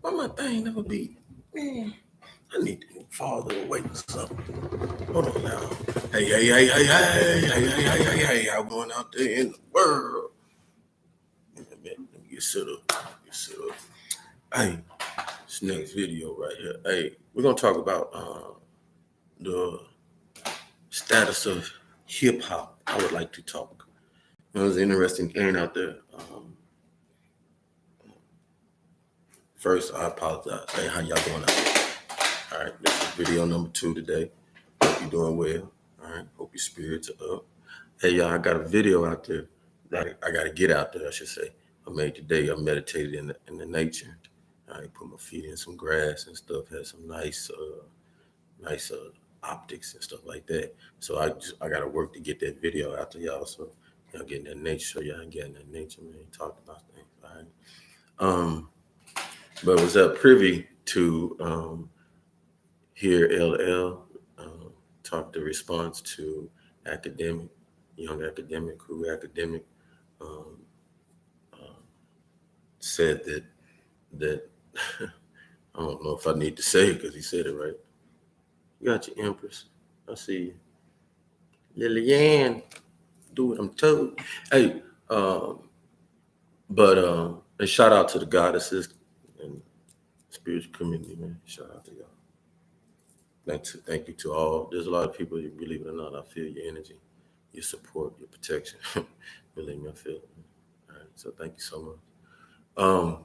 Why my thing never be? Man, I need to move farther away or something. Hold on now. Hey, I'm going out there in the world. Let me get set up. Hey, this next video right here. Hey, we're gonna talk about the status of hip hop. I would like to talk. There's an interesting thing out there. First, I apologize. Hey, how y'all doing out there? All right, this is video number 2 today. Hope you're doing well. All right, hope your spirits are up. Hey, y'all, I got a video out there that I got to get out there, I should say. I made today. I meditated in the nature. I put my feet in some grass and stuff. Had some nice optics and stuff like that. So I got to work to get that video out to y'all. So y'all get in that nature. So y'all get in that nature, man. Talk about things. All right. But was privy to hear LL talk the response to young academic um, said that I don't know if I need to say it because he said it right. You got your Empress. I see you. Lillian, do what I'm told. Hey, and shout out to the goddesses and spiritual community, man. Shout out to y'all. Thank you to all. There's a lot of people, you believe it or not, I feel your energy, your support, your protection. Believe me, I feel it. All right, so thank you so much. Um,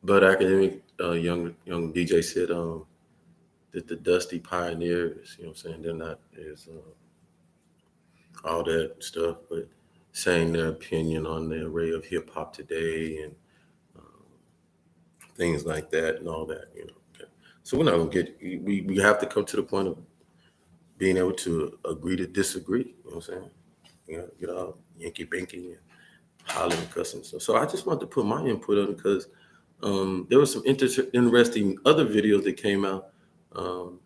but academic young DJ said that the dusty pioneers, you know what I'm saying, they're not as all that stuff, but saying their opinion on the array of hip hop today and things like that and all that, you know. Okay. So we're not gonna we have to come to the point of being able to agree to disagree. You know what I'm saying? You know, get all Yankee banky and hollering and cussing and stuff. So I just wanted to put my input on it because there were some interesting other videos that came out. Um,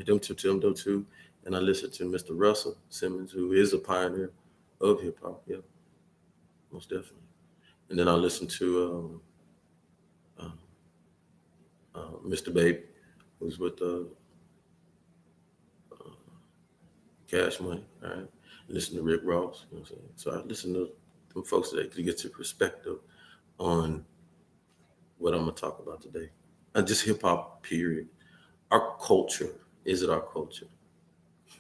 them too, and I listened to Mr. Russell Simmons, who is a pioneer of hip hop. Yeah, most definitely. And then I listened to Mr. Babe, who's with Cash Money. All right, listen to Rick Ross. You know what I'm saying? So I listened to them folks today to get your perspective on what I'm gonna talk about today. And just hip hop, period. Our culture. Is it our culture?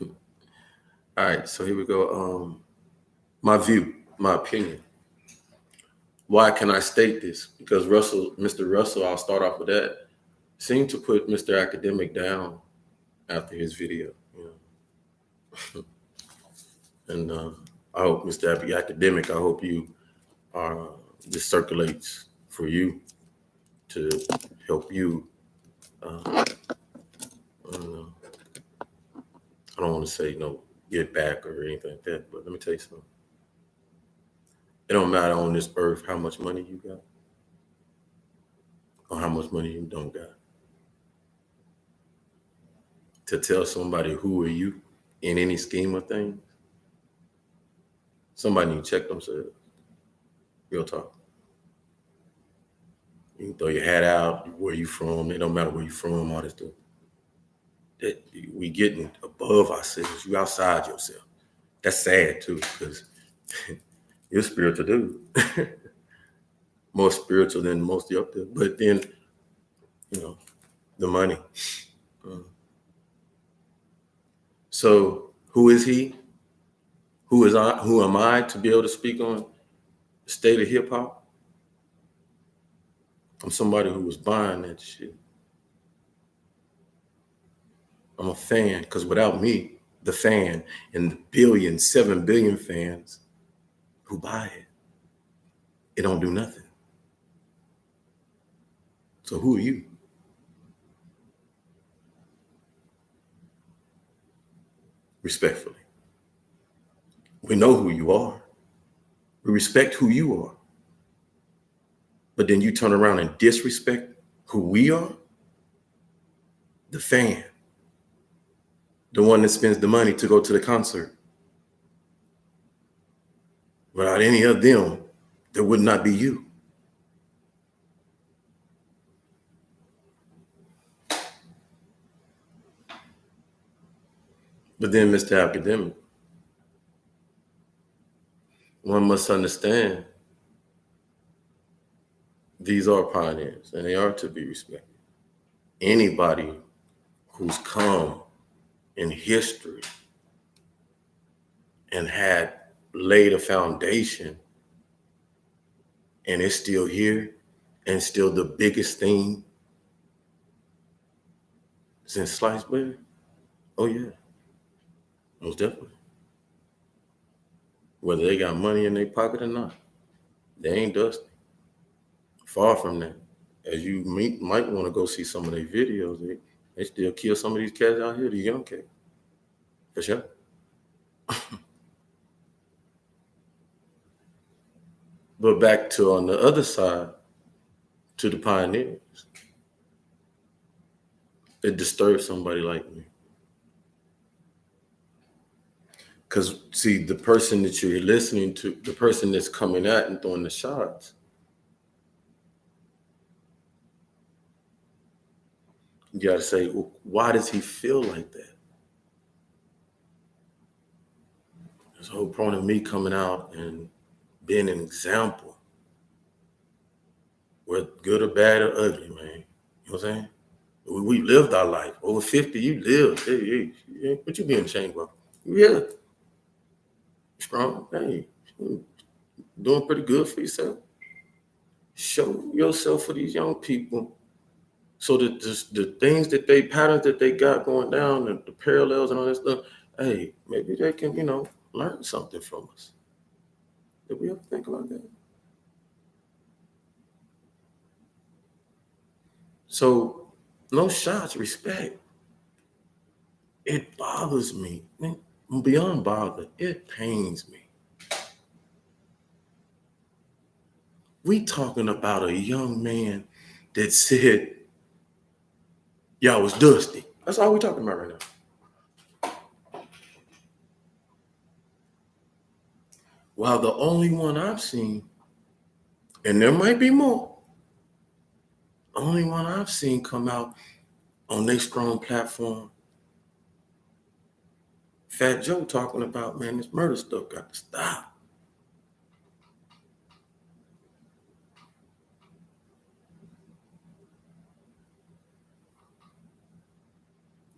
All right, so here we go. My view, my opinion. Why can I state this? Because Mr. Russell, I'll start off with that, seemed to put Mr. Academic down after his video. You know? And I hope Mr. Academic, I hope you this circulates for you to help you. I don't know. I don't want to say get back or anything like that, but let me tell you something. It don't matter on this earth how much money you got or how much money you don't got. To tell somebody who are you in any scheme of things, somebody need to check themselves. Real talk. You can throw your hat out, where you from. It don't matter where you from, all this stuff. That we getting above ourselves. You outside yourself. That's sad too, because you're a spiritual dude. More spiritual than most of you up there. But then, the money. So who is he? Who is I? Who am I to be able to speak on the state of hip hop? I'm somebody who was buying that shit. I'm a fan because without me, the fan, and the 7 billion fans who buy it, it don't do nothing. So who are you? Respectfully. We know who you are. We respect who you are. But then you turn around and disrespect who we are? The fan. The one that spends the money to go to the concert. Without any of them, there would not be you. But then, Mr. Academic, one must understand these are pioneers and they are to be respected. Anybody who's come in history and had laid a foundation and it's still here and still the biggest thing since sliced bread, oh yeah, most definitely. Whether they got money in their pocket or not, they ain't dusty. Far from that. As you might want to go see some of their videos, they still kill some of these cats out here, the young cats, for sure. But back to on the other side, to the pioneers, it disturbs somebody like me. Because, see, the person that you're listening to, the person that's coming at and throwing the shots, you got to say, well, why does he feel like that? There's a whole point of me coming out and being an example, whether good or bad or ugly, man. You know what I'm saying? We lived our life. Over 50, you lived. Hey, what you being ashamed of? Yeah, strong. Hey, doing pretty good for yourself. Show yourself for these young people so that the things that they, patterns that they got going down, the parallels and all that stuff, hey, maybe they can, learn something from us. Did we ever think about that? So, no shots, respect. It bothers me. Beyond bother, it pains me. We talking about a young man that said, y'all was dusty. That's all we talking about right now. While the only one I've seen, and there might be more, only one I've seen come out on their strong platform, Fat Joe talking about, man, this murder stuff got to stop.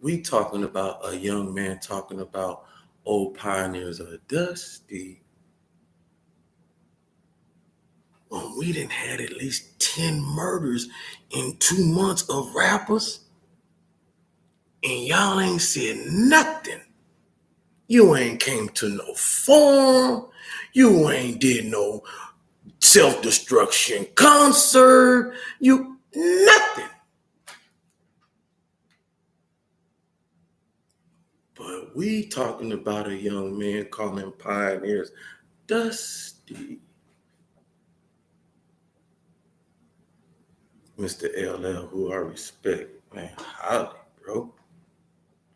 We talking about a young man talking about old pioneers are dusty. Well, we didn't had at least 10 murders in 2 months of rappers, and y'all ain't said nothing. You ain't came to no forum. You ain't did no self-destruction concert. You nothing. But we talking about a young man calling pioneers dusty. Mr. L.L., who I respect, man, highly, bro.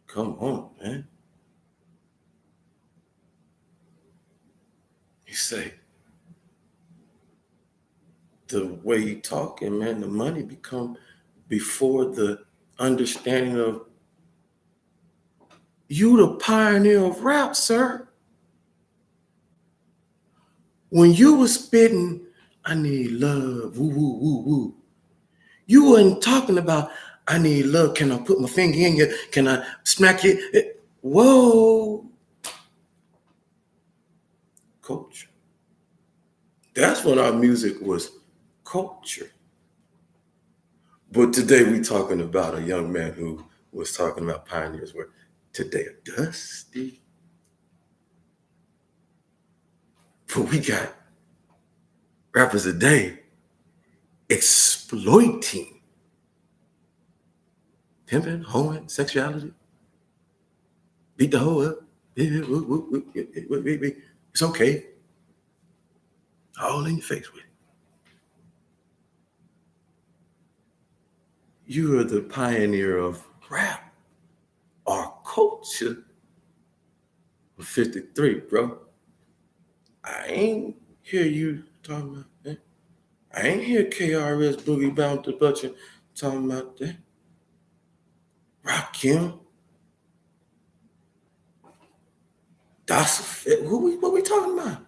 Come on, man. You say, the way you talking, man, the money become before the understanding of you the pioneer of rap, sir. When you was spitting, I need love, woo, woo, woo, woo. You wasn't talking about, I need love. Can I put my finger in you? Can I smack you? Whoa. Culture. That's when our music was culture. But today we talking about a young man who was talking about pioneers where today are dusty. But we got rappers today exploiting pimping, hoeing, sexuality, beat the hoe up. It's okay. All in your face with it. You are the pioneer of rap, our culture. 53, bro. I ain't hear you talking about that. I ain't hear KRS Boogie Bound to Butcher talking about that. Rakim. What we talking about?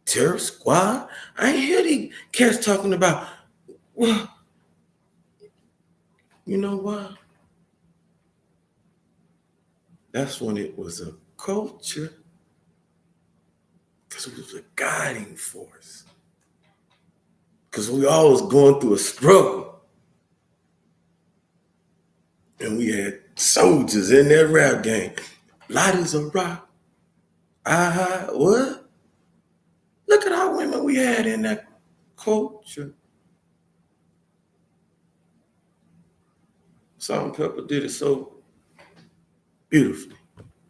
Terror Squad? I ain't hear these cats talking about, well, you know what? That's when it was a culture, because it was a guiding force. Because we always going through a struggle. And we had soldiers in that rap game. Light as a rock. What? Look at how women we had in that culture. Salt and Pepper did it so beautifully.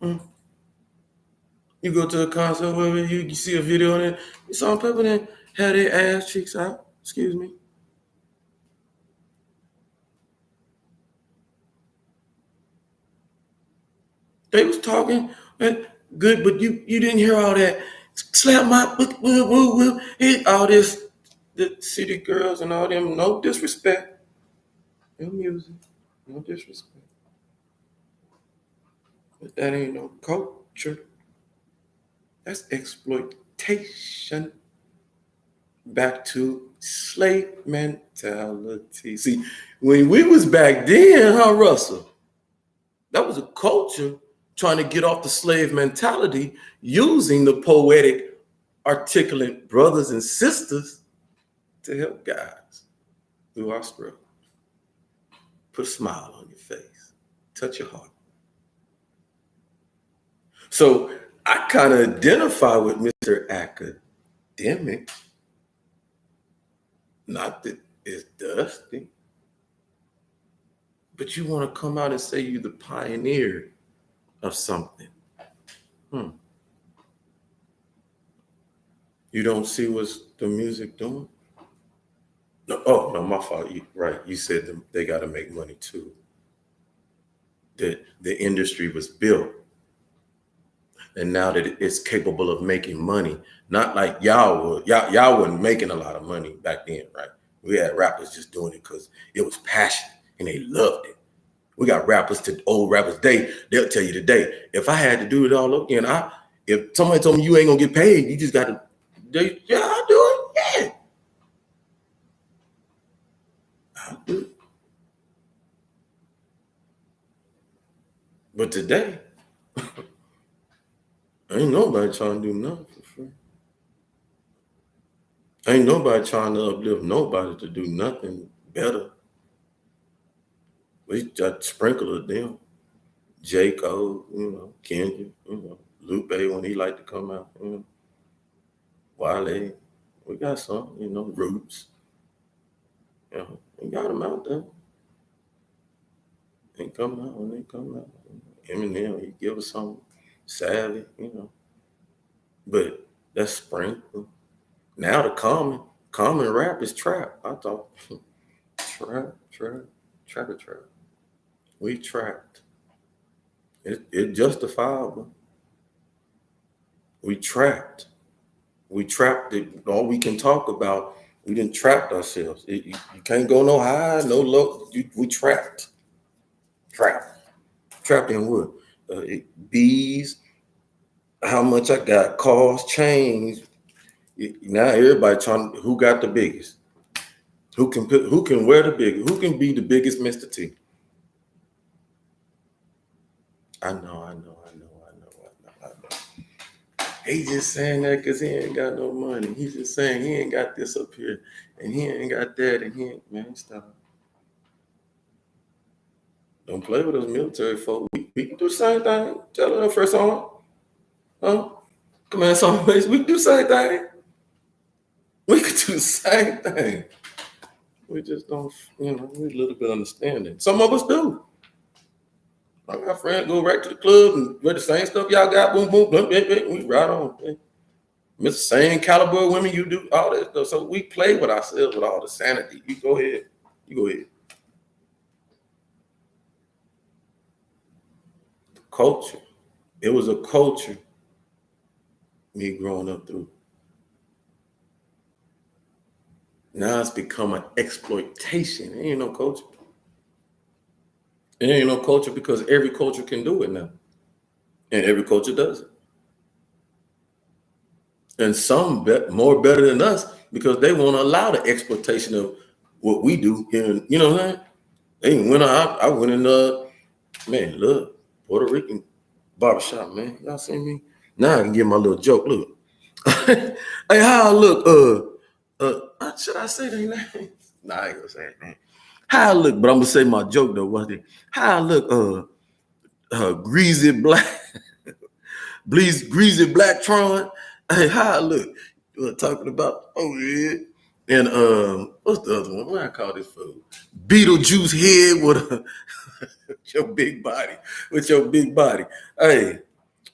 You go to a concert where you see a video on it, Salt and Pepper then had their ass cheeks out. Excuse me. They was talking good, but you didn't hear all that slap my all this, the city girls and all them. No disrespect. No music. No disrespect. But that ain't no culture. That's exploitation. Back to slave mentality. See, when we was back then, Russell? That was a culture trying to get off the slave mentality using the poetic, articulate brothers and sisters to help guys through our struggle. Put a smile on your face. Touch your heart. So I kind of identify with Mr. Academic. Not that it's dusty, but you want to come out and say you're the pioneer of something. You don't see what's the music doing? No, my fault. Right. You said they got to make money too. That the industry was built. And now that it's capable of making money, not like y'all would. Y'all wasn't making a lot of money back then, right? We had rappers just doing it because it was passion and they loved it. We got rappers old rappers they'll tell you today, if I had to do it all over again, if somebody told me you ain't gonna get paid, you just got to, yeah, I'll do it. Yeah. I'll do it. But today, ain't nobody trying to do nothing for free. Ain't nobody trying to uplift nobody to do nothing better. We just sprinkle of them. J. Cole, Kendrick, Lupe when he like to come out, Wale. We got some, Roots. We got them out there. They come out when they come out. Eminem, he give us something savvy, But that's sprinkle. Now the common rap is trap. I thought trap. We trapped. It justifiable. We trapped. We trapped it. All we can talk about, we didn't trap ourselves. You can't go no high, no low. We trapped. Trapped in what? Bees. How much I got? Cars, chains. Now everybody trying. Who got the biggest? Who can wear the biggest? Who can be the biggest Mr. T? I know. He just saying that because he ain't got no money. He's just saying he ain't got this up here, and he ain't got that, and he ain't, man, stop. Don't play with those military folk. We can do the same thing. Tell them first on. Command song base. We can do the same thing. We can do the same thing. We just don't, we're a little bit understanding. Some of us do. I got friends go right to the club and wear the same stuff y'all got. Boom, boom, boom, we right on. It's the same caliber of women you do, all that stuff. So we play with ourselves with all the sanity. You go ahead. Culture. It was a culture me growing up through. Now it's become an exploitation. It ain't no culture. It ain't no culture because every culture can do it now. And every culture does it. and some more better than us because they won't allow the exploitation of what we do here. You know what I'm saying? They went out. I went in man, look, Puerto Rican barbershop, man. Y'all see me? Now I can get my little joke. Look. Hey, how I look? Should I say their name? Nah, I ain't gonna say it, man. How I look, but I'm gonna say my joke though. What it? How I look? Greasy black, greasy black Tron. Hey, how I look? You were talking about? Oh yeah. And what's the other one? What I call this food? Beetlejuice head with your big body, with your big body. Hey,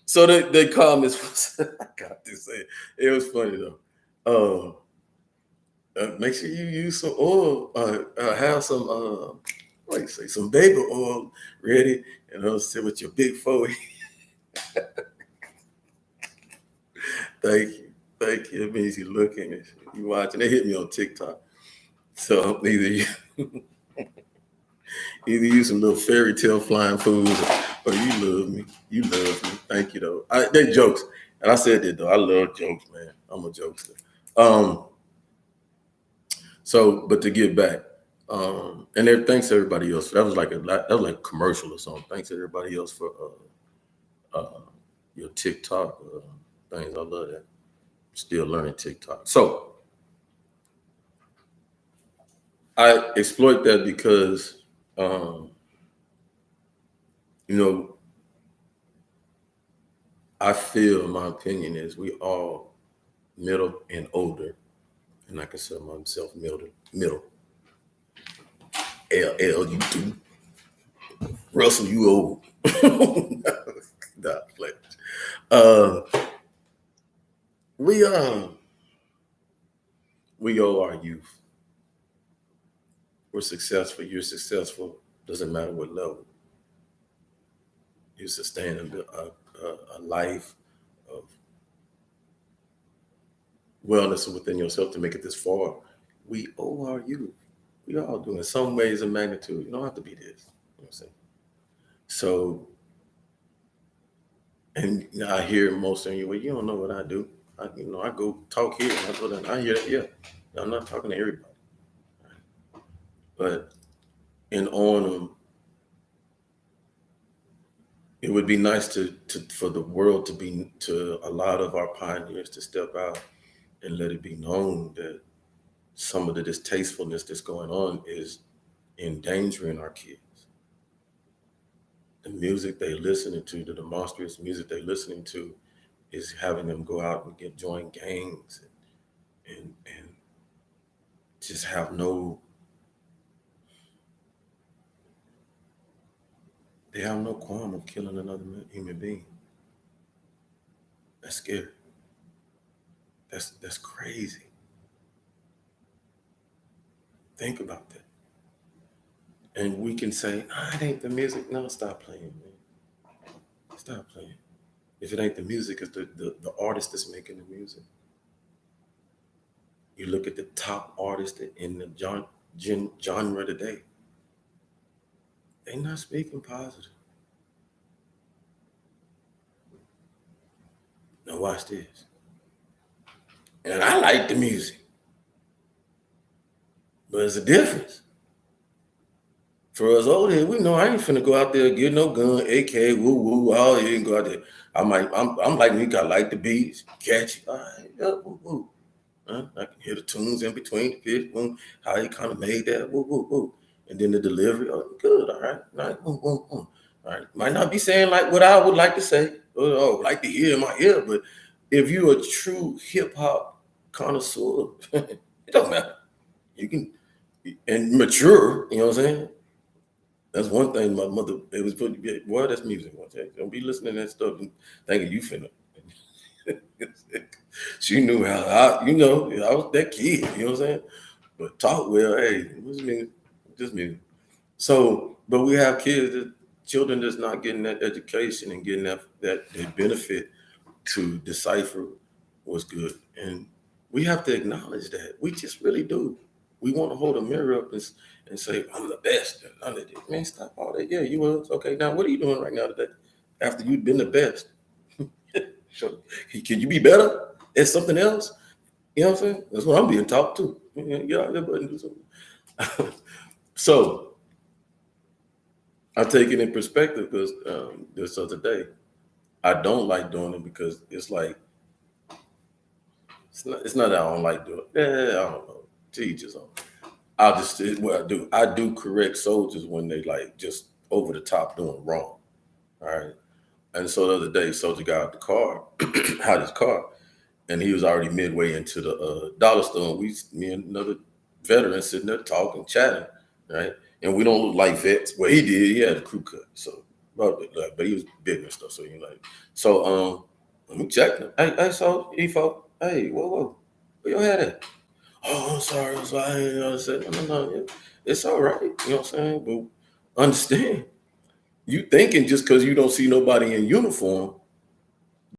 so they call me. I got to say, it was funny though. Make sure you use some oil. Have some, like say, some baby oil ready, and I'll sit with your big forehead. Thank you. It means you're looking, and you watching. They hit me on TikTok, so either use some little fairy tale flying fools, or you love me. You love me. Thank you though. They jokes, and I said that though. I love jokes, man. I'm a jokester. So, but to get back, and there, thanks to everybody else. That was like a commercial or something. Thanks to everybody else for your TikTok things. I love that. Still learning TikTok. So I exploit that because you know, I feel my opinion is we all middle and older, and I consider myself middle. LL, you too. Russell, you old. Nah, play. Uh, we we owe our youth. We're successful. You're successful. Doesn't matter what level. You sustain a life of wellness within yourself to make it this far. We owe our youth. We all do in some ways of magnitude. You don't have to be this. You know what I'm saying? So, and I hear most of you, well, you don't know what I do. I go talk here. And I hear that, yeah. I'm not talking to everybody. But in on them, it would be nice to for the world to a lot of our pioneers to step out and let it be known that some of the distastefulness that's going on is endangering our kids. The music they listening to, the demonstrous music they listening to, is having them go out and join gangs and just have no they have no qualm of killing another human being. That's scary. That's crazy. Think about that. And we can say, it ain't the music. No, stop playing, man. Stop playing. If it ain't the music, it's the artist that's making the music. You look at the top artists in the genre today, they're not speaking positive. Now watch this. And I like the music, but there's a difference. For us old heads, we know I ain't finna go out there and get no gun, AK, woo woo, all you ain't go out there. I'm like me, I like the beats, catchy. All right, yeah, woo woo. I can hear the tunes in between the pitch, boom, how he kind of made that, woo woo woo. And then the delivery, oh, good, all right, boom, boom, boom. All right, might not be saying like what I would like to say, or like to hear in my ear, but if you're a true hip hop connoisseur, it don't matter. You can and mature, you know what I'm saying? That's one thing my mother, it was put, boy, that's music. Don't be listening to that stuff and thinking you finna. She knew how, I was that kid, you know what I'm saying? But talk well, hey, what's music? Just music. So, but we have children that's not getting that education and getting that they benefit to decipher what's good. And we have to acknowledge that. We just really do. We want to hold a mirror up and say, I'm the best. And none of this. Man, stop all that. Yeah, you was. Okay, now what are you doing right now today? After you've been the best? So, can you be better? It's something else. You know what I'm saying? That's what I'm being taught to. Get out there, buddy, and do something. So I take it in perspective because this other day, I don't like doing it because it's like it's not that I don't like doing it. Yeah, I don't know. Teachers on. I'll just what I do. I do correct soldiers when they like just over the top doing wrong. All right. And so the other day, soldier got out the car, had his car, and he was already midway into the dollar store. And me and another veteran sitting there talking, chatting, right? And we don't look like vets. Well, he did. He had a crew cut, so but he was big and stuff. So you like, so we checked him. So Efo, hey, whoa, where your head at? Oh, I'm sorry. I'm sorry. You know, I said, no, it's all right. You know what I'm saying? But understand, you thinking just because you don't see nobody in uniform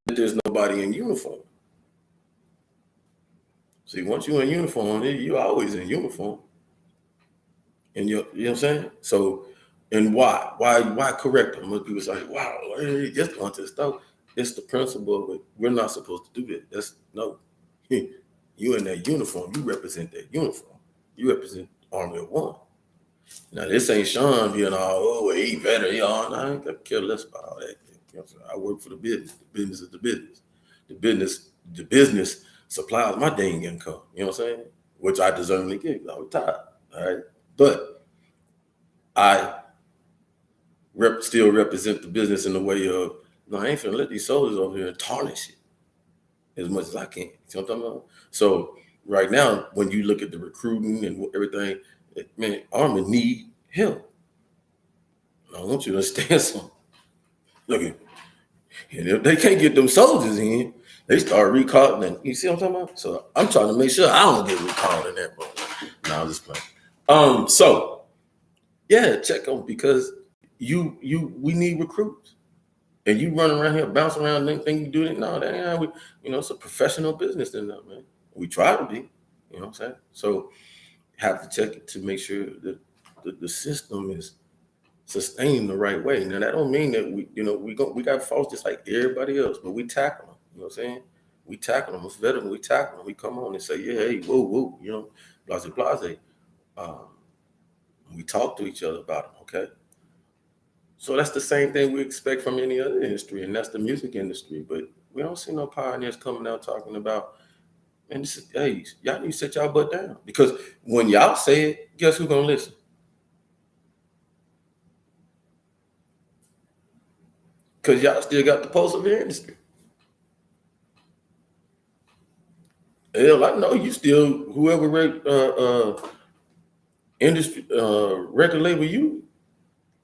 that there's nobody in uniform. See, once you're in uniform, you're always in uniform. And you know what I'm saying? So, and why? Why correct them? Most people say, wow, just going to the stuff. It's the principle of it. We're not supposed to do that. That's no. You in that uniform, you represent that uniform. You represent Army of One. Now this ain't Sean being all, oh, well, he better, I ain't got care less about all that. You know what I'm saying? I work for the business. The business is the business. The business supplies my dang income. You know what I'm saying? Which I deservedly get. I'm retired. All right. But I still represent the business in the way of, no, I ain't finna let these soldiers over here tarnish it as much as I can. You know what I'm talking about? So right now, when you look at the recruiting and everything, man, Army need help. I want you to understand something. Look at, and if they can't get them soldiers in, they start recalling. And you see what I'm talking about? So I'm trying to make sure I don't get recalled in that moment. No, I'm just playing. So yeah, check them because we need recruits. And you run around here, bounce around, and think you do it. No, that ain't how we, it's a professional business in that, man. We try to be, you know what I'm saying? So have to check it to make sure that the system is sustain the right way. Now that don't mean that we got faults just like everybody else, but we tackle them. You know what I'm saying? We tackle them. It's veteran. We tackle them. We come on and say, yeah, hey, whoa, blase. Um, we talk to each other about them. Okay. So that's the same thing we expect from any other industry, and that's the music industry. But we don't see no pioneers coming out talking about, man, hey, y'all need to set y'all butt down because when y'all say it, guess who's gonna listen? Because y'all still got the pulse of the industry. Hell, I know you still whoever industry record label you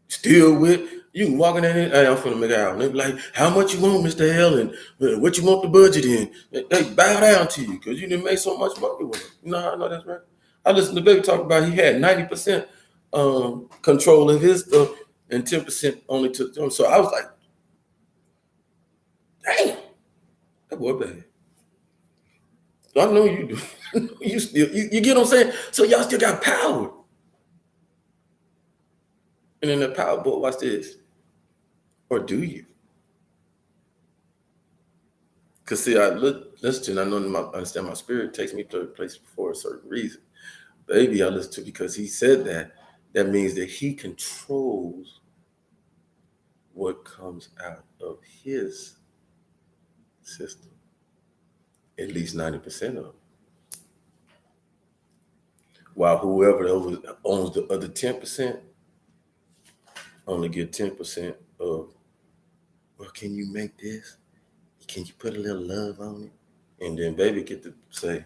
still with. You can walk in there, hey, I'm finna make out. And they be like, how much you want, Mr. L, and what you want the budget in? They bow down to you because you didn't make so much money with them. I know that's right. I listened to Baby talk about he had 90% control of his stuff and 10% only took them. So I was like, damn, that boy bad. So I know you do. You get what I'm saying? So y'all still got power. And in the power book, watch this. Or do you? Because see, listen, I know I understand my spirit takes me to a place for a certain reason. Baby, I listen to because he said that. That means that he controls what comes out of his system. At least 90% of it. While whoever owns the other 10% only get 10% of, well, can you make this? Can you put a little love on it? And then baby get to say,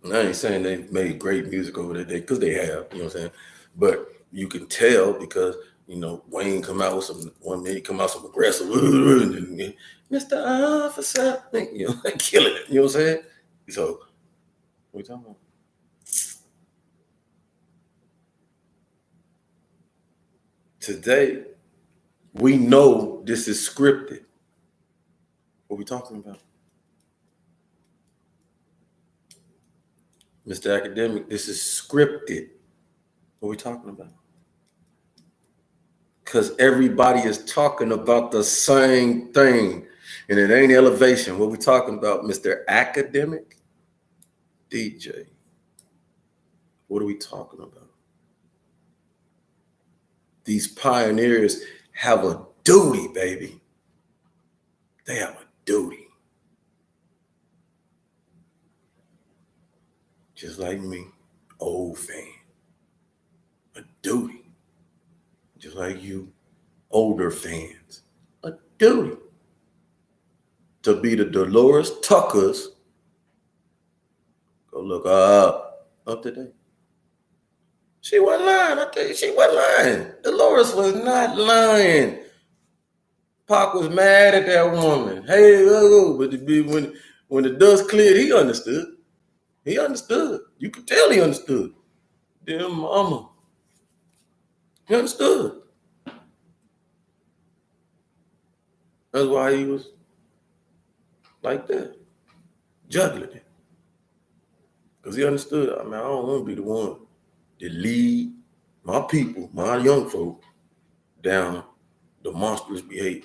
and I ain't saying they've made great music over there because they have, you know what I'm saying? But you can tell because, Wayne come out with one minute come out some aggressive, and Mr. Officer, like killing it, you know what I'm saying? So, what you talking about? Today, we know this is scripted. What we talking about? Mr. Academic, this is scripted. What we talking about? Because everybody is talking about the same thing. And it ain't elevation. What we talking about, Mr. Academic DJ? What are we talking about? These pioneers have a duty, baby. They have a duty. Just like me, old fan. A duty. Just like you, older fans. A duty. To be the Dolores Tuckers. Go look up to date. She wasn't lying. I tell you, she wasn't lying. Dolores was not lying. Pac was mad at that woman. Hey, but when the dust cleared, he understood. He understood. You could tell he understood. Dear mama. He understood. That's why he was like that, juggling it. Because he understood. I mean, I don't want to be the one to lead my people, my young folk, down the monstrous behavior.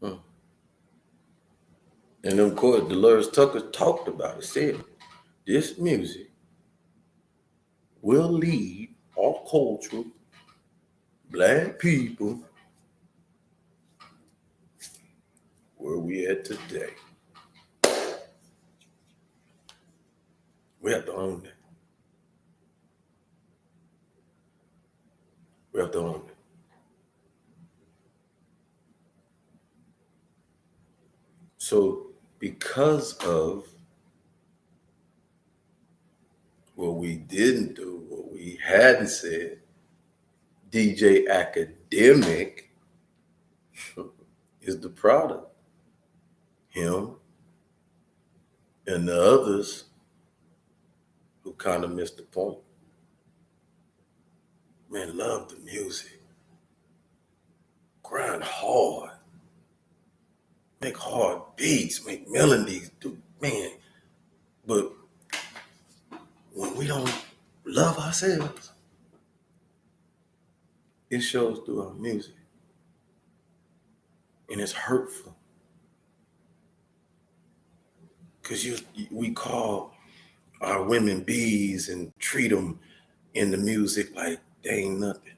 And then, of course, Dolores Tucker talked about it, said, this music will lead our culture, black people, where we at today. We have to own that. We have to own it. So because of what we didn't do, what we hadn't said, DJ Academic is the product. Him and the others who kind of missed the point. Man, love the music. Grind hard. Make hard beats, make melodies, man. But when we don't love ourselves, it shows through our music. And it's hurtful. Because we call our women bees and treat them in the music like they ain't nothing.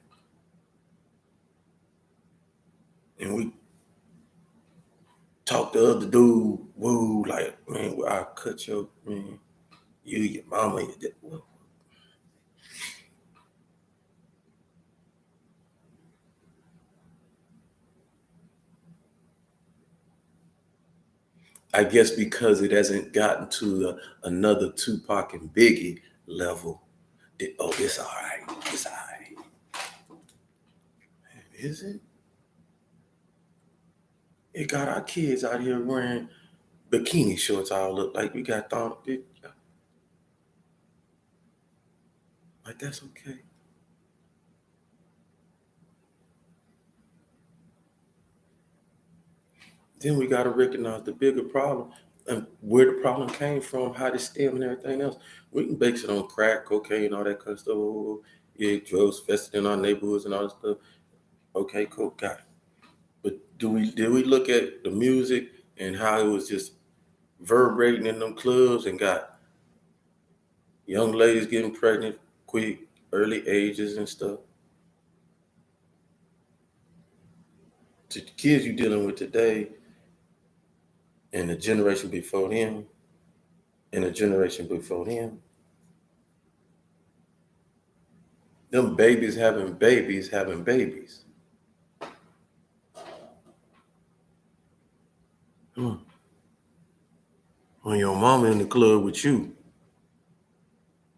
And we talk the other dude, woo, like, man, well, I'll cut your, man, your mama, your dad. Well, I guess because it hasn't gotten to another Tupac and Biggie level. It's all right. It's all right. Is it? It got our kids out here wearing bikini shorts all look like we got thought. Like, that's okay. Then we got to recognize the bigger problem and where the problem came from, how it stem and everything else. We can base it on crack, cocaine, all that kind of stuff. Oh, yeah, drugs fested in our neighborhoods and all that stuff. Okay, cool, got it. But did we look at the music and how it was just vibrating in them clubs and got young ladies getting pregnant quick, early ages and stuff? To the kids you're dealing with today and the generation before them and the generation before them, them babies having babies having babies. When your mama in the club with you,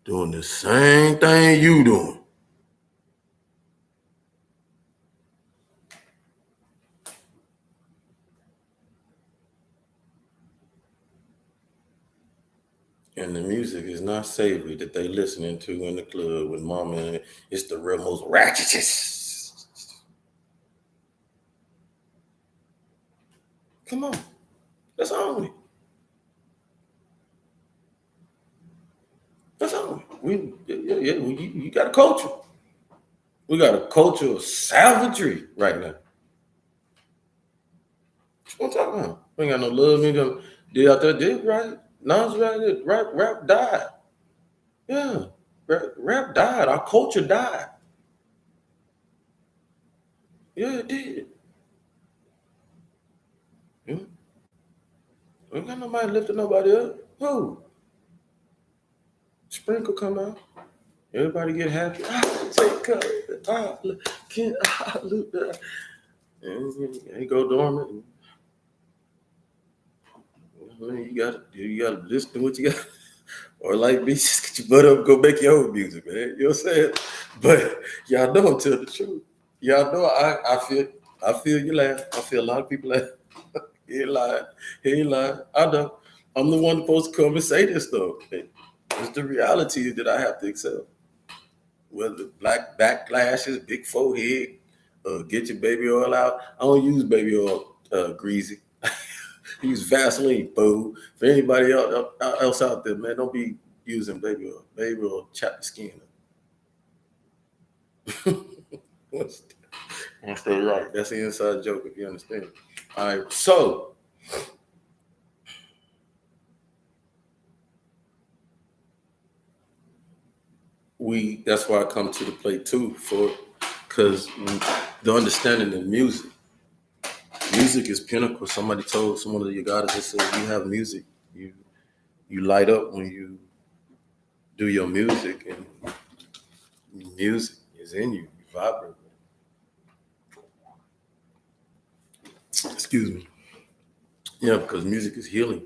doing the same thing you doing. And the music is not savory that they listening to in the club with mama in it. It's the real most ratchetest. Come on. That's on it. That's on it. You got to coach them. We got a culture of savagery right now. What you talking about? We ain't got no love. We ain't got did out there did right. Nas right. Rap died. Yeah, rap died. Our culture died. Yeah, it did. Yeah. We ain't got nobody lifting nobody up. Who? Sprinkle come out. Everybody get happy. Take color. Can't look that. And he go dormant. You gotta listen to what you got. Or like me, just get your butt up, go make your own music, man. You know what I'm saying? But y'all know I'm telling the truth. Y'all know I feel you laugh. I feel a lot of people laugh. He ain't lying. He ain't lying. I know. I'm the one supposed to come and say this though. It's the reality that I have to accept. Whether black backlashes, big forehead, get your baby oil out. I don't use baby oil greasy. Use Vaseline, boo. For anybody else out there, man, don't be using baby oil. Baby oil chap the skin up. That's right. That's the inside joke, if you understand. All right, so that's why I come to the plate too, because the understanding of music. Music is pinnacle. Somebody told someone of your goddesses said you have music. You light up when you do your music, and music is in you. You vibrate. Excuse me. Yeah, because music is healing.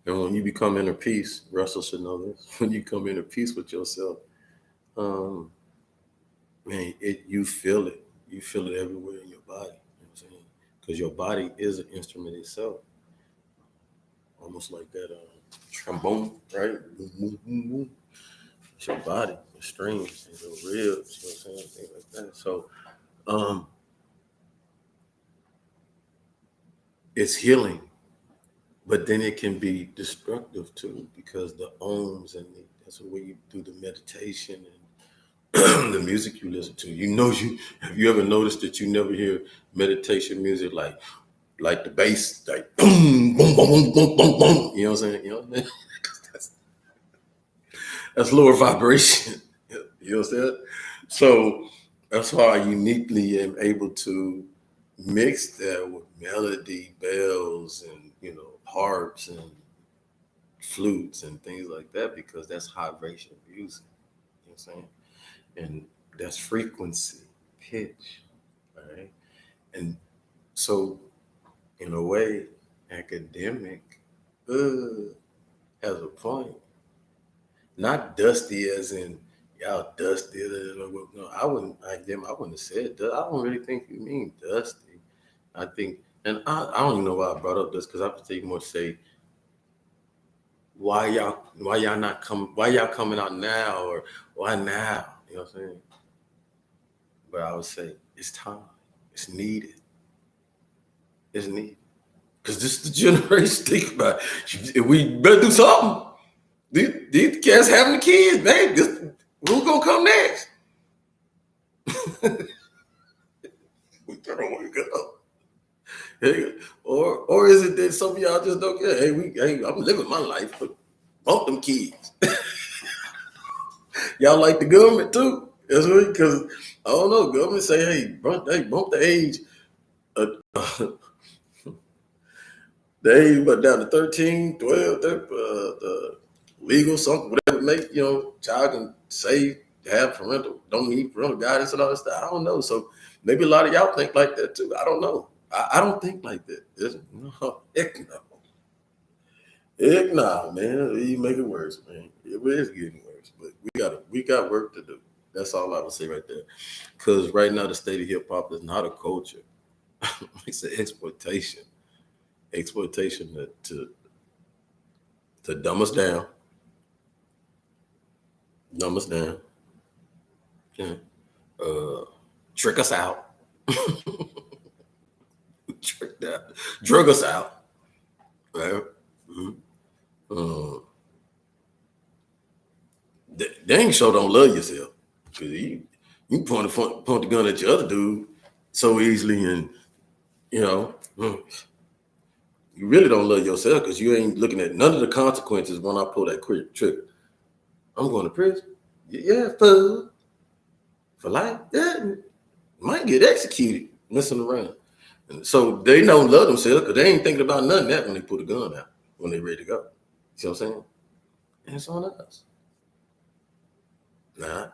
And when you become inner peace, Russell should know this. When you come inner peace with yourself, um, man, you feel it. You feel it everywhere in your body. You know what I'm saying? Because your body is an instrument itself, almost like that trombone, right? Boom, boom, boom, boom. It's your body, your strings, and your ribs. You know what I'm saying? Things like that. So um, it's healing, but then it can be destructive too because the ohms and that's the way you do the meditation and the music you listen to. Have you ever noticed that you never hear meditation music like the bass, like boom, boom, boom, boom, boom, boom, boom. You know what I'm saying? You know what I mean? that's lower vibration. You know what I'm saying? So that's why I uniquely am able to mix that with melody, bells, and harps and flutes and things like that because that's vibration music. You know what I'm saying? And that's frequency, pitch, right? And so, in a way, academic has a point. Not dusty as in y'all dusty. No, I wouldn't. I wouldn't have said that. I don't really think you mean dusty. I think, and I don't even know why I brought up this because I have to take more to say why y'all not come why y'all coming out now or why now? You know what I'm saying? But I would say it's time. It's needed. It's needed. Because this is the generation. Think about it. We better do something. These cats having the kids, man. Who's gonna come next? We don't want to go. Hey, or is it that some of y'all just don't care? Hey, I'm living my life, but bump them kids. Y'all like the government too? That's right, because I don't know. Government say, hey, bump the age. Uh, the age, but down to 13, 12, legal, something, whatever it make, child can say, have don't need parental guidance and all that stuff. I don't know. So maybe a lot of y'all think like that too. I don't know. I don't think like that. No, heck no. Heck no, man. You make it worse, man. It is getting worse, but we got work to do. That's all I would say right there. Because right now the state of hip hop is not a culture. It's an exploitation. Exploitation to dumb us down. Dumb us down. Yeah. Trick us out. Trick that. Drug us out. Right? Mm-hmm. Dang sure don't love yourself. Cause You point the gun at your other dude so easily, and you know, you really don't love yourself because you ain't looking at none of the consequences when I pull that quick trigger. I'm going to prison. Yeah, for life. Yeah, might get executed messing around. And so they don't love themselves because they ain't thinking about none of that when they put a gun out, when they ready to go. See what I'm saying? And it's on us. Nah,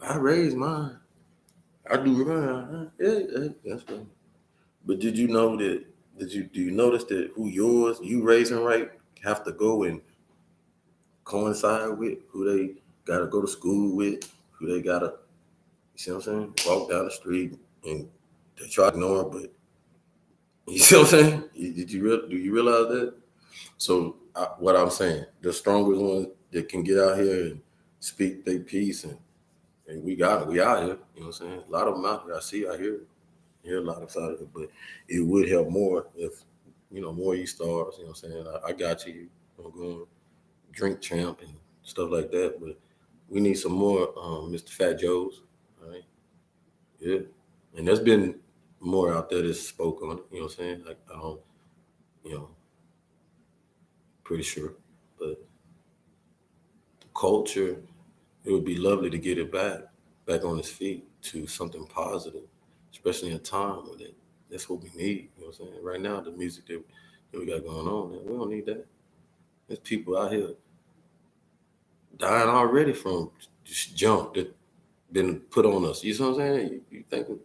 I raised mine. I do mine. Yeah, that's right. But did you know that? Do you notice that who you raising right have to go and coincide with who they gotta go to school with, who they gotta, you see what I'm saying? Walk down the street and they try to ignore it, but you see what I'm saying? Do you realize that? So what I'm saying, the strongest ones that can get out here and speak their piece, and we got it. We out here. You know what I'm saying? A lot of them out here. I see. I hear a lot of out here, but it would help more if more you stars. You know what I'm saying? I got you. I'm going drink champ and stuff like that, but we need some more Mr. Fat Joe's. All right. Yeah. And there's been more out there that spoke on it. You know what I'm saying? Like I don't, you know, pretty sure, but culture, it would be lovely to get it back on its feet to something positive, especially in a time when that's what we need. You know what I'm saying? Right now, the music that we got going on, man, we don't need that. There's people out here dying already from just junk that been put on us. You know what I'm saying? You think you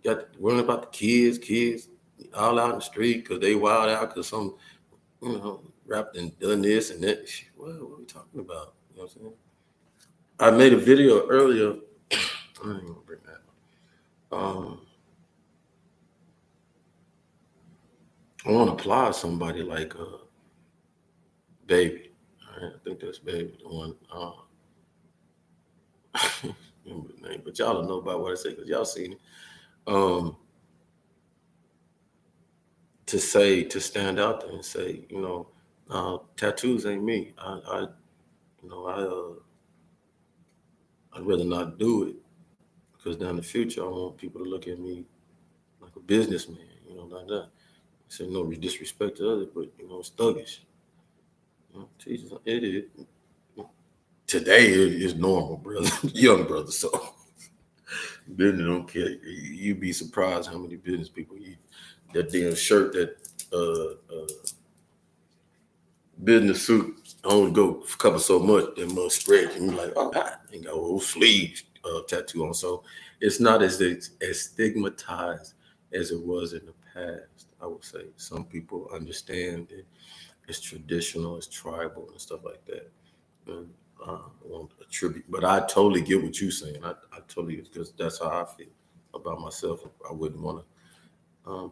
got worrying about the kids all out in the street because they wild out because some, rapped and done this and that. What are we talking about? You know what I'm saying? I made a video earlier. I ain't gonna bring that. I want to apply somebody like Baby. All right, I think that's Baby, the one. Remember the name, but y'all don't know about what I say because y'all seen it. Um, to stand out there and say, tattoos ain't me. You know, I I'd rather not do it because down the future I want people to look at me like a businessman. Like that. I say no disrespect to others, but it's thuggish. Jesus, it is. Today it is normal, brother, young brother. So business don't care. You'd be surprised how many business people that damn shirt that business suit only go cover so much that must spread, and you're like, oh, God, ain't got a whole sleeve tattoo on. So it's not as stigmatized as it was in the past. I would say some people understand that it's traditional, it's tribal, and stuff like that. And I won't attribute, but I totally get what you're saying. I totally, because that's how I feel about myself. I wouldn't want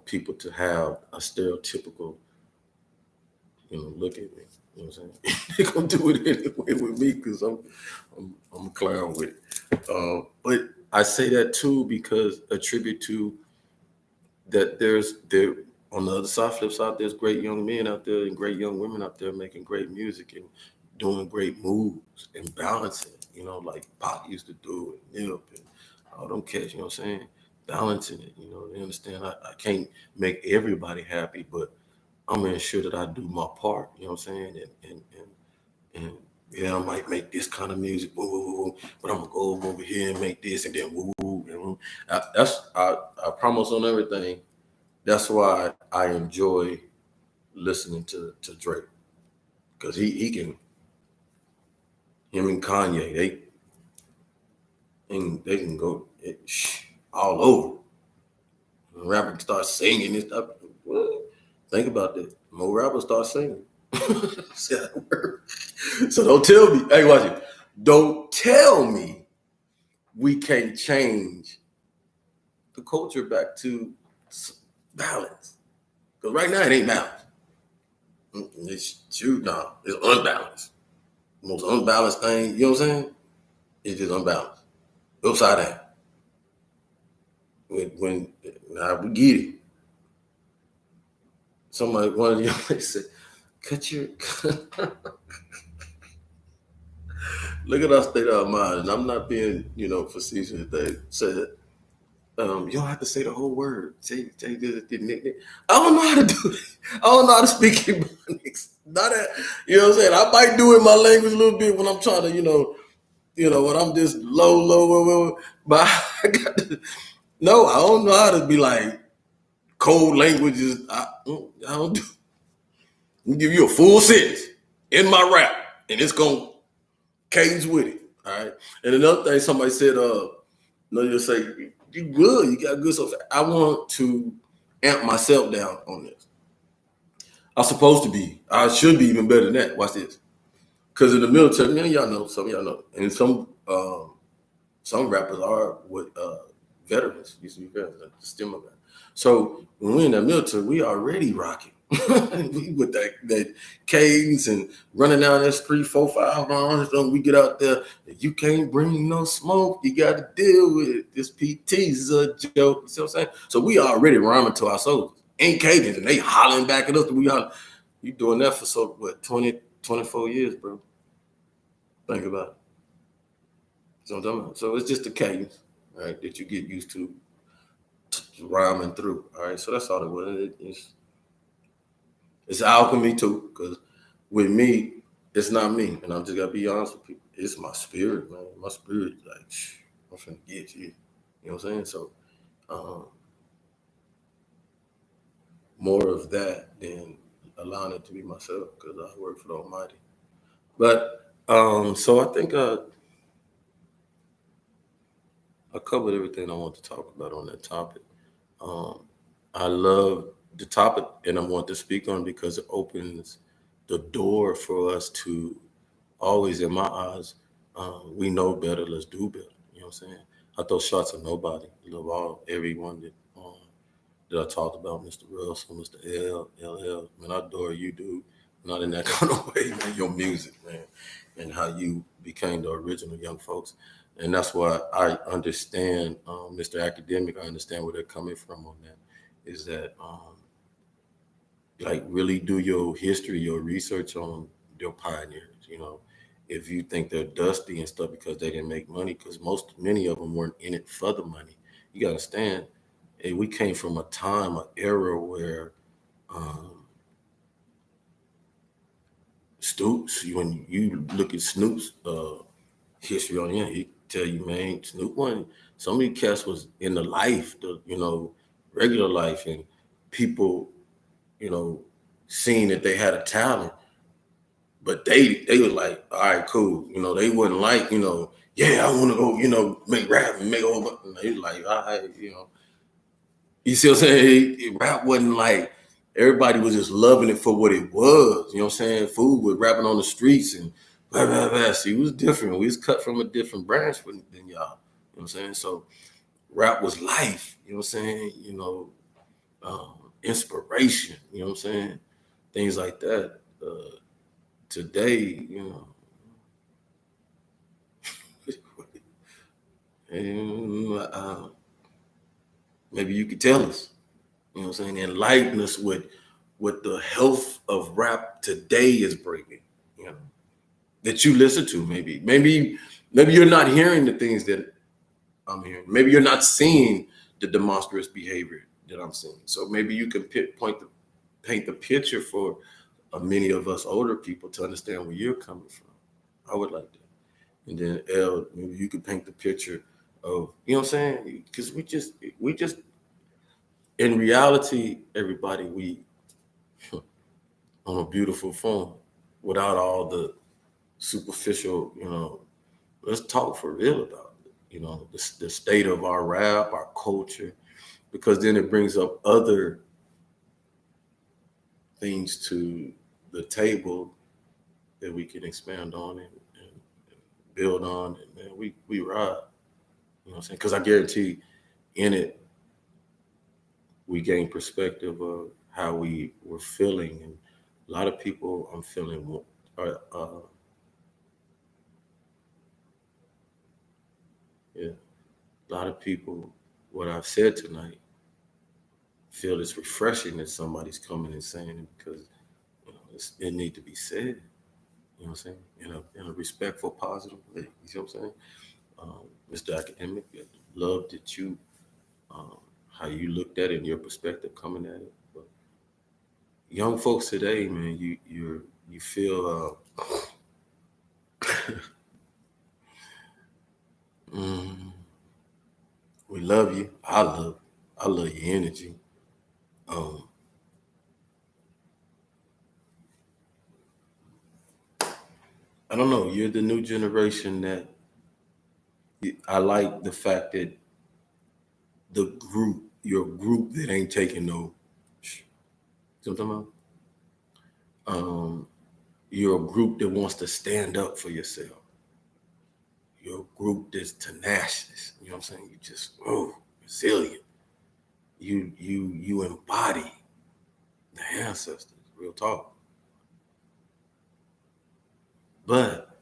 people to have a stereotypical, look at me. You know what I'm saying? They're gonna do it anyway with me because I'm a clown with it. But I say that too because attribute to that there on the other side, flip side, there's great young men out there and great young women out there making great music and doing great moves and balancing, like Pop used to do it, Nip and all them cats, you know what I'm saying? Balancing it, they understand I can't make everybody happy, but I'm gonna ensure that I do my part, you know what I'm saying? And yeah, I might make this kind of music, woo, woo, woo, but I'm gonna go over here and make this and then woo, woo, and woo. I promise on everything. That's why I enjoy listening to Drake because he can, him and Kanye, they can go all over. When rappers start singing and stuff. What? Think about that. More rappers start singing. So don't tell me. Hey, watch it. Don't tell me we can't change the culture back to balance. Because right now it ain't balanced. It's true now. It's unbalanced. The most unbalanced thing, you know what I'm saying? It's just unbalanced. Upside down. When now we get it. Somebody, one of the young ladies said, cut your Look at our state of mind, and I'm not being, facetious. They said, you don't have to say the whole word. Say this, nickname. I don't know how to do it. I don't know how to speak Ebonics. Not that, you know what I'm saying? I might do it in my language a little bit when I'm trying to, when I'm just low, but no, I don't know how to be like cold languages. I don't do. I'm give you a full sentence in my rap, and it's gonna cadence with it. All right. And another thing, somebody said, you'll say you good, you got good stuff. I want to amp myself down on this. I'm supposed to be. I should be even better than that. Watch this. Because in the military, many of y'all know, some of y'all know, and some rappers are with veterans, used to be veterans, the stem of that. So when we're in the military, we already rocking. With that cadence and running down that street 4-5 rounds. We get out there, you can't bring no smoke. You got to deal with it. This PT's a joke. You see what I'm saying? So we already rhyming to our soldiers. Ain't cadence, and they hollering back at us. You doing that for 20, 24 years, bro. Think about it. So I'm talking about. So it's just the cadence, right, that you get used to rhyming through. All right. So that's all it was. It's alchemy too, because with me, it's not me, and I'm just gotta be honest with people. It's my spirit, man. My spirit, like, I'm finna get you. You know what I'm saying? So, um, more of that than allowing it to be myself, because I work for the Almighty. But so I think I covered everything I want to talk about on that topic. Um, I love the topic, and I want to speak on because it opens the door for us to always, in my eyes, we know better, let's do better. You know what I'm saying? I throw shots at nobody. I love everyone that I talked about, Mr. Russell, Mr. L.L. Man, I adore you, dude. Not in that kind of way, man. Your music, man, and how you became the original young folks. And that's why I understand, Mr. Academic. I understand where they're coming from on that. Is that like really do your history, your research on your pioneers. If you think they're dusty and stuff because they didn't make money, because many of them weren't in it for the money. You got to understand, we came from a time, an era where um, Stoops. When you look at Snoop's history on him, he tell you, man, Snoop one. Some of these cats was in the life, regular life, and people, you know, seeing that they had a talent. But they was like, all right, cool. They wouldn't like, yeah, I want to go, make rap and make all. They was like, all right, you see what I'm saying? Rap wasn't like everybody was just loving it for what it was. You know what I'm saying? Food was rapping on the streets and blah blah blah. See, it was different. We was cut from a different branch than y'all. You know what I'm saying? So rap was life. You know what I'm saying? Inspiration. You know what I'm saying? Things like that. Today, and, maybe you could tell us. You know what I'm saying? Enlighten us with what the health of rap today is bringing. You know, that you listen to. Maybe you're not hearing the things that I'm hearing. Maybe you're not seeing the demonstrous behavior that I'm seeing. So maybe you can paint the picture for many of us older people to understand where you're coming from. I would like that. And then L, maybe you could paint the picture of, you know what I'm saying? Because we just in reality, everybody, we on a beautiful phone without all the superficial, let's talk for real about it. The state of our rap, our culture, because then it brings up other things to the table that we can expand on and build on. And man, we ride. You know what I'm saying? Because I guarantee in it, we gain perspective of how we were feeling. And a lot of people I'm feeling yeah, a lot of people, what I've said tonight, feel it's refreshing that somebody's coming and saying it because it need to be said. You know what I'm saying? In a respectful, positive way. You see what I'm saying? Mr. Academic, I love that you um, how you looked at it and your perspective coming at it. But young folks today, man, you feel mm, we love you. I love your energy. Um, I don't know. You're the new generation that I like the fact that your group that ain't taking no. You know what I'm talking about? You're a group that wants to stand up for yourself. You're a group that's tenacious. You know what I'm saying? You just resilient. You embody the ancestors. Real talk. But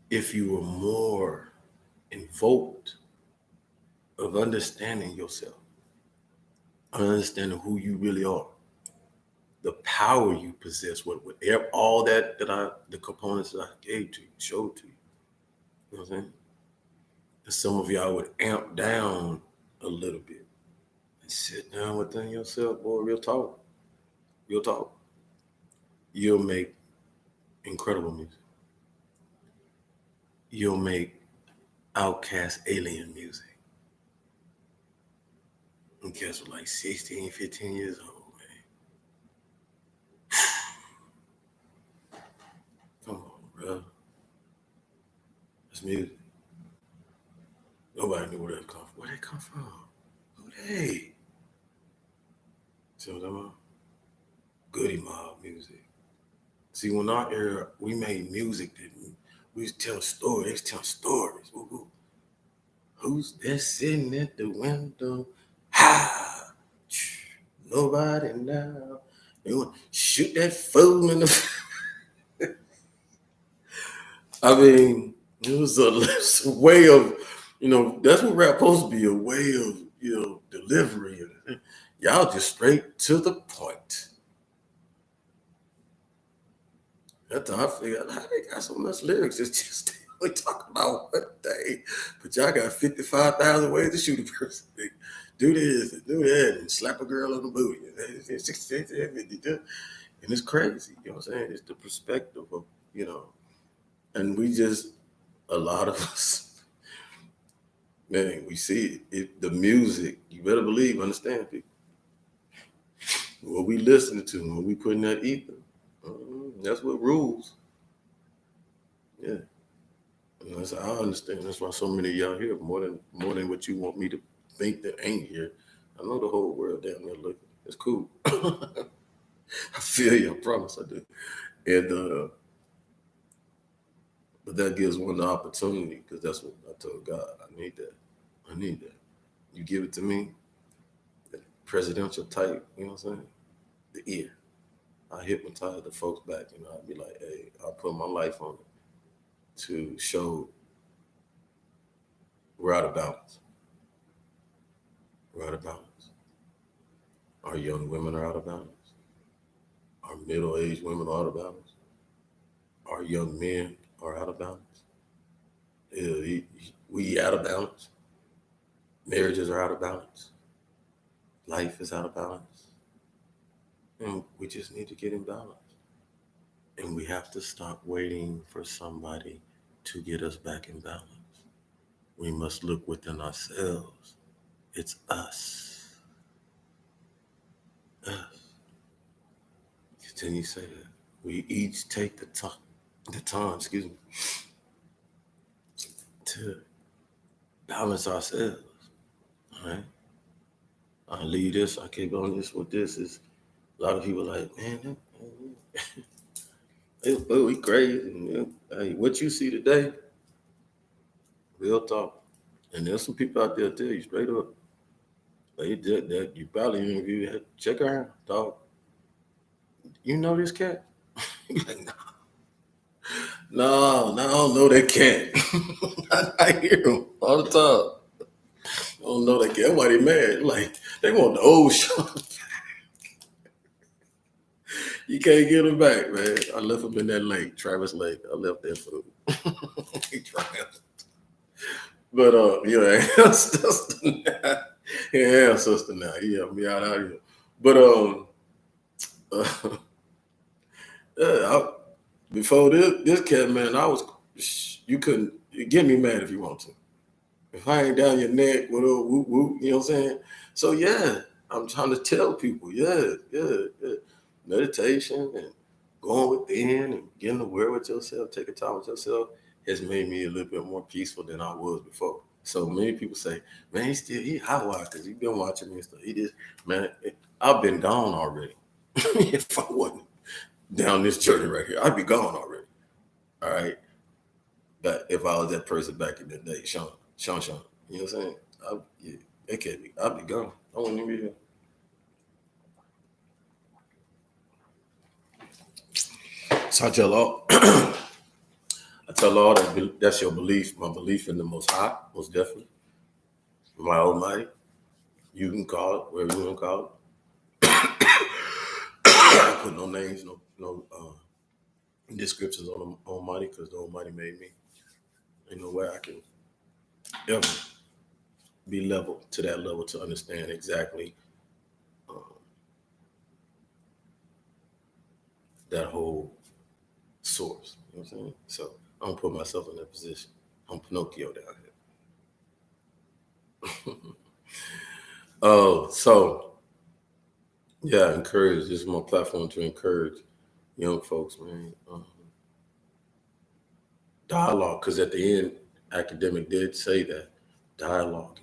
if you were more invoked of understanding yourself, understanding who you really are, the power you possess, all the components that I gave to you, showed to you. You know what I'm saying? And some of y'all would amp down a little bit and sit down within yourself, boy. Real talk, real talk. You'll make incredible music. You'll make outcast alien music. And cats were like 16, 15 years old, man. Come on, bro. It's music. Nobody knew where that come from. Where they come from? Who they? See what I'm talking about? Goody Mob music. See, when our era, we made music that we used to tell stories. They used to tell stories. Who's there sitting at the window? Ha! Nobody now. They want to shoot that fool in the. I mean, it was it's a way of, that's what rap supposed to be, a way of, delivery. Y'all just straight to the point. That's how I figured out how they got so much lyrics. It's just we talk about one day, but y'all got 55,000 ways to shoot a person. Do this and do that and slap a girl on the booty. And it's crazy. You know what I'm saying? It's the perspective of, and a lot of us, man, we see it. The music, you better believe, understand people. What we listening to, what we put in that ether, that's what rules. Yeah. And that's how I understand. That's why so many of y'all here, more than what you want me to think that ain't here. I know the whole world down there looking. It's cool. I feel you, I promise I do. And but that gives one the opportunity, because that's what I told God. I need that. I need that. You give it to me, that presidential type, you know what I'm saying? The ear. I hypnotize the folks back, I'd be like, hey, I'll put my life on it to show we're out of balance. We're out of balance. Our young women are out of balance. Our middle-aged women are out of balance. Our young men are out of balance. We out of balance. Marriages are out of balance. Life is out of balance. And we just need to get in balance. And we have to stop waiting for somebody to get us back in balance. We must look within ourselves. It's us. Us. Continue to say that. We each take the time, to balance ourselves. All right. I leave this, I keep on this with this is a lot of people like, man, we crazy. Hey, what you see today, real talk. And there's some people out there tell you straight up. They did that. You probably interview. Check her out, dog. You know this cat? You like, no, I don't know that cat. I hear him all the time. I don't know that cat. Why they mad? Like they want the old show. You can't get them back, man. I left them in that lake, Travis Lake. I left that food. But yeah, sister now. Yeah, sister now. He helped me out here. But uh, yeah, before this cat, man, you couldn't get me mad if you want to. If I ain't down your neck, whoop, whoop, you know what I'm saying? So yeah, I'm trying to tell people, yeah. Meditation and going within and getting aware with yourself, taking time with yourself has made me a little bit more peaceful than I was before. So many people say, man, he hot wired because he been watching me and stuff. He just, man, I've been gone already. If I wasn't down this journey right here, I'd be gone already. All right. But if I was that person back in the day, Sean, you know what I'm saying? Yeah, it can't be. I'd be gone. I wouldn't even be here. So I tell all that's your belief. My belief in the Most High, most definitely. My Almighty. You can call it whatever you want to call it. I put no names, no descriptions on the Almighty because the Almighty made me. Ain't no way I can ever be level to that level to understand exactly that whole source. You know what I'm saying? So I don't put myself in that position. I'm Pinocchio down here. Oh, so yeah, encourage. This is my platform to encourage young folks, man. Dialogue, because at the end, academic did say that dialogue.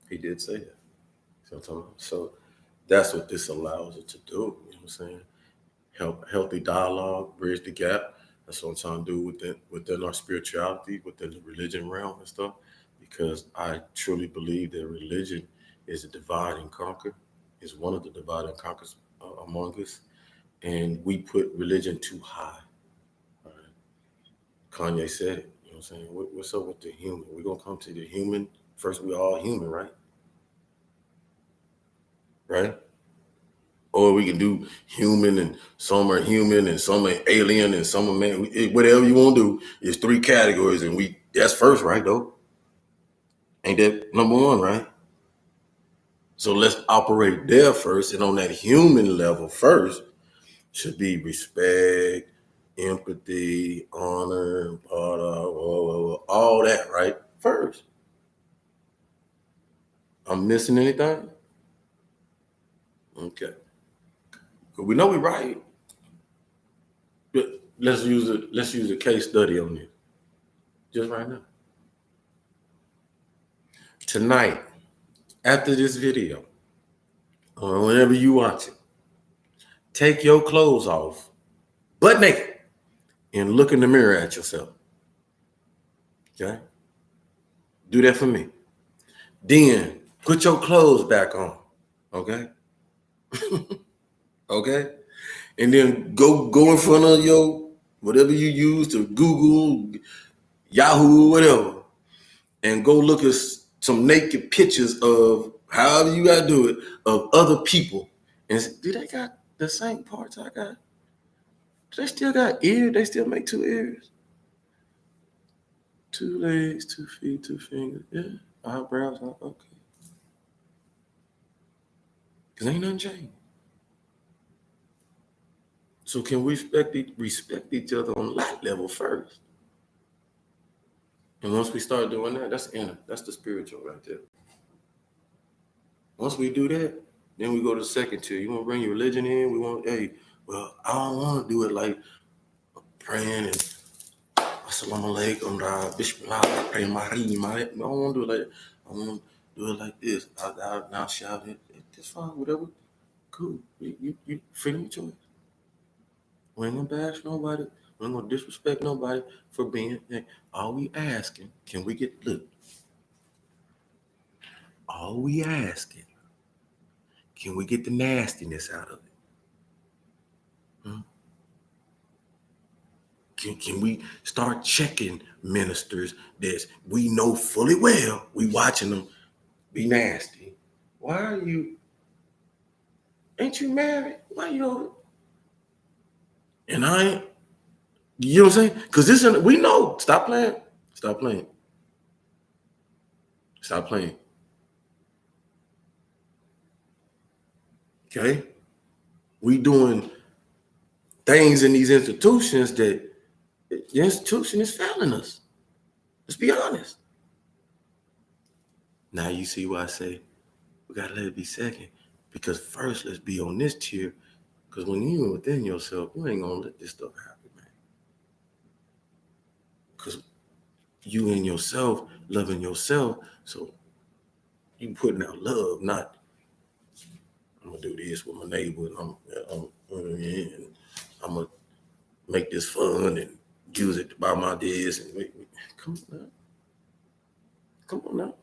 He did say that. So that's what this allows it to do. You know what I'm saying? Help healthy dialogue, bridge the gap. That's what I'm trying to do within our spirituality, within the religion realm and stuff. Because I truly believe that religion is a divide and conquer, is one of the divide and conquers among us, and we put religion too high. All right? Kanye said it. You know what I'm saying? What's up with the human? We're gonna come to the human first. We all human, right? Right? Or we can do human and some are human and some are alien and some are man. Whatever you want to do, it's three categories, and that's first, right? Though ain't that number one, right? So let's operate there first, and on that human level first should be respect, empathy, honor, part of all that, right? First, I'm missing anything? Okay, but we know we're right. But let's use a case study on this just right now. Tonight, after this video, or whenever you watch it, take your clothes off, butt naked, and look in the mirror at yourself. Okay? Do that for me. Then put your clothes back on. Okay? Okay? And then go in front of your whatever you use to Google, Yahoo, whatever, and go look at some naked pictures of however you gotta do it of other people. And say, do they got the same parts I got? Do they still got ears? They still make two ears? Two legs, 2 feet, 2 fingers. Yeah. Eyebrows. Okay. Because ain't nothing changed. So can we respect each other on that level first? And once we start doing that, that's inner. That's the spiritual right there. Once we do that, then we go to the second tier. You want to bring your religion in? Hey, well, I don't want to do it like praying and assalamu alaikum, bismillah, praying I don't want to do it like that. I want to do it like this. I now shout it. It's fine, whatever. Cool. You freedom of choice. We ain't gonna bash nobody. We ain't gonna disrespect nobody for being. All we asking, can we get look? All we asking, can we get the nastiness out of it? Hmm? Can we start checking ministers that we know fully well? We watching them be nasty. Why are you? Ain't you married? Why you over? And I ain't, you know what I'm saying? Because this, we know, stop playing, stop playing, stop playing. Okay? We doing things in these institutions that the institution is failing us. Let's be honest. Now you see why I say we gotta let it be second. Because first, let's be on this tier. Because when you within yourself, you ain't gonna let this stuff happen, man. Because you in yourself, loving yourself, so you putting out love, not I'm gonna do this with my neighbor, and I'm gonna make this fun and use it to buy my this and come on now, come on now.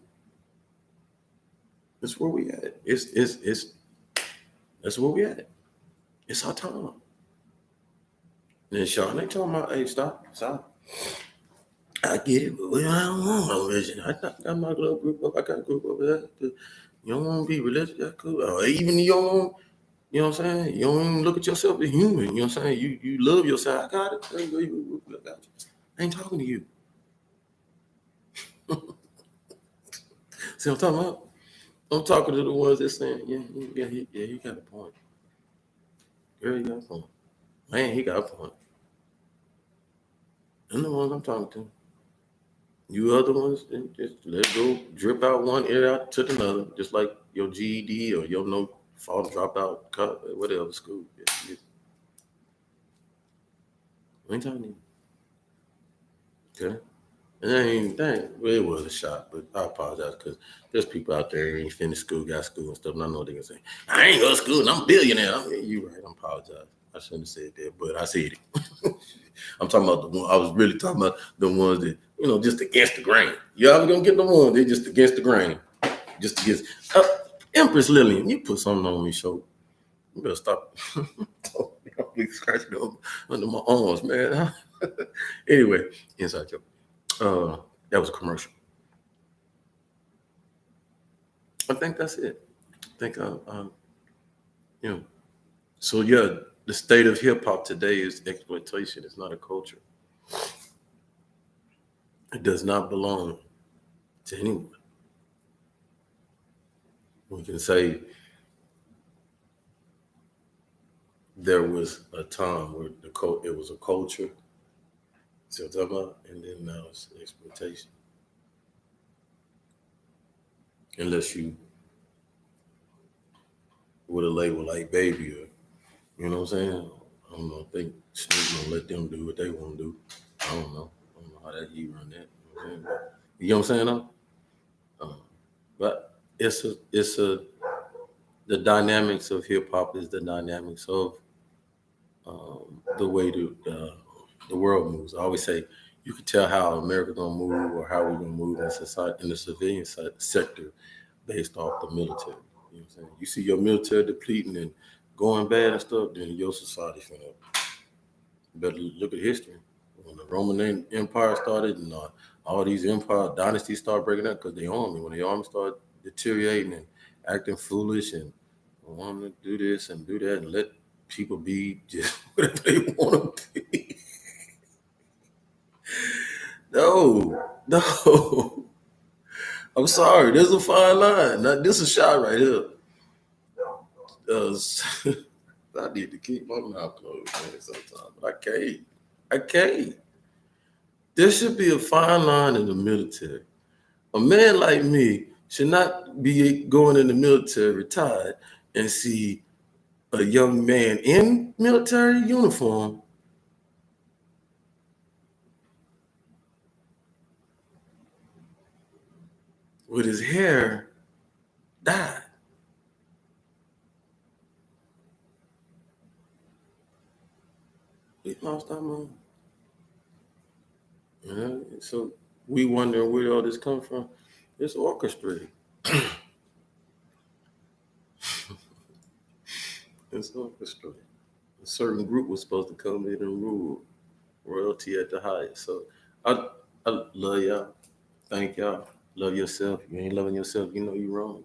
That's where we at. It's that's where we at. It's our time. And then Sean, they told me, hey, stop. I get it, but I don't want no religion. I got my little group up. I got a group over there. You don't want to be religious, that's cool. Or even you don't want, you know what I'm saying? You don't even look at yourself as human. You know what I'm saying? You love yourself. I got it. I got you. I ain't talking to you. See what I'm talking about? I'm talking to the ones that saying, he got a point. Girl, he got a point. Man, he got a point. I'm the ones I'm talking to. You other ones, just let go, drip out one ear out to the other, just like your GED or your no fall drop out, whatever school. I ain't talking to you. Okay? And well, it was a shot, but I apologize because there's people out there who ain't finished school, got school and stuff, and I know they're gonna say, I ain't go to school and I'm a billionaire. You right, I apologize. I shouldn't have said that, but I said it. I'm talking about the one, I was really talking about the ones that, just against the grain. You ever gonna get the one, they just against the grain. Just against Empress Lillian, you put something on me, show. You better stop. Please scratching under my arms, man. Anyway, inside joke. That was a commercial. I think that's it. I think you know. So yeah, the state of hip hop today is exploitation. It's not a culture. It does not belong to anyone. We can say there was a time where it was a culture. See what I'm talking about? And then now it's exploitation. Unless you with a label like Baby or you know what I'm saying? I don't know. I think Snoop gonna let them do what they want to do. I don't know. I don't know how that he run that. You know what I'm saying? Though? But it's a the dynamics of hip hop is the dynamics of the way the world moves. I always say you can tell how America gonna move or how we're gonna move in society in the civilian sector based off the military. You know what I'm saying? You see your military depleting and going bad and stuff, then your society finna better look at history. When the Roman Empire started and all these empire dynasties start breaking up because when the army started deteriorating and acting foolish and wanting to do this and do that and let people be just whatever they want to be. No. I'm sorry. There's a fine line. Now, this is a shot right here. Uh, I need to keep my mouth closed, man, sometimes, but I can't. I can't. There should be a fine line in the military. A man like me should not be going in the military retired and see a young man in military uniform with his hair dyed. We lost our mind. So we wonder where all this come from. It's orchestrated. It's orchestrated. A certain group was supposed to come in and rule. Royalty at the highest. So I love y'all. Thank y'all. Love yourself. You ain't loving yourself, you know you're wrong.